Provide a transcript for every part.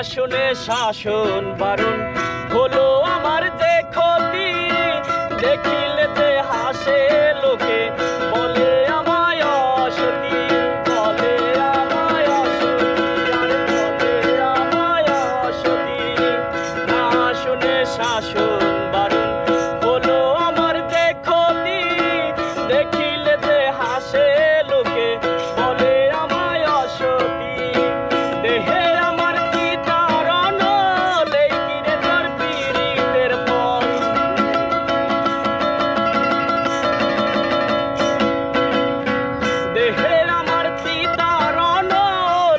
শুনে শাসন বারণ হলো আমার যে ক্ষতি, দেখিলে যে হাসে লোকে বলে আমায় অসতী, বলে আমায় অসতী, আর বলে আমায় অসতী। না শুনে শাসন বারণ হলো আমার যে ক্ষতি, দেখিলে যে হাসে লোকে বলে আমায় অসতী। দেহে আমার চিতারণ লেকিরে তোর পীড়িতের ফল, দেহে আমার চিতারণ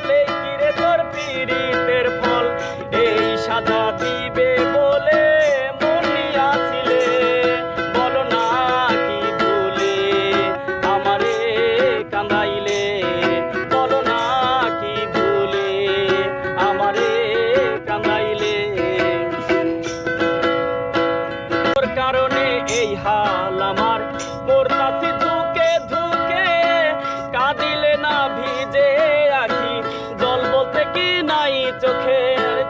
লেকিরে তোর পীড়িতের ফল। এই সাজা দিবে বলে মন নিয়াছিলে, বলো না কি ভুলে আমারে কান্দাইলে, বলো না কি ভুলে আমারে কান্দাইলে। তোর কারণে এই হাল আমার, পড়তাছি ধুকে ধুকে, কাঁদিলে না ভিজে আখি, জল বলতে কি নাই চোখে,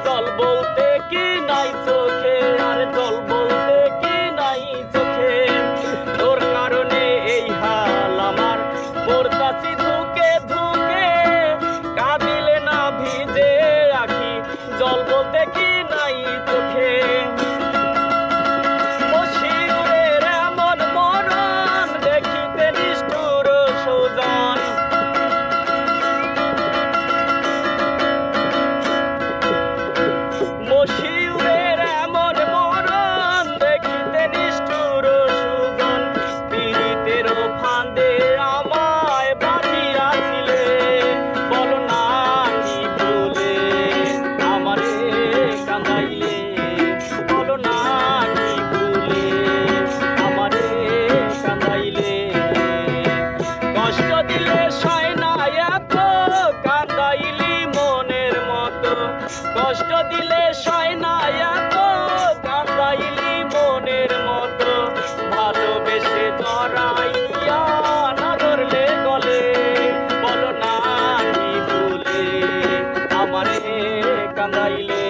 জল বলতে কি নাই চোখে, আর জল বলতে কি নাই চোখে। তোর কারণে এই হাল আমার, পড়তাছি ধুকে ধুকে, কাঁদিলে না ভিজে আখি, জল বলতে কি নাই চোখে। মশিউরের এমন মরণ দেখিতে নিষ্ঠুর সুজন, মশিউরের এমন মরণ দেখিতে নিষ্ঠুর সুজন। পীড়িতের ফাঁদে আমায় বাঁধিয়াছিলে, বলো না কি ভুলে আমারে কাঁদাইলে, বলো না কি ভুলে আমারে কাঁদাইলে। কষ্ট দিলে সয় না এত কাঁদাইলি মনের মতো, কষ্ট দিলে সয় না এত কাঁদাইলি মনের মতো। ভালোবেসে জড়াইয়া না ধরলে গলে, বলো না কি ভুলে আমারে কাঁদাইলে।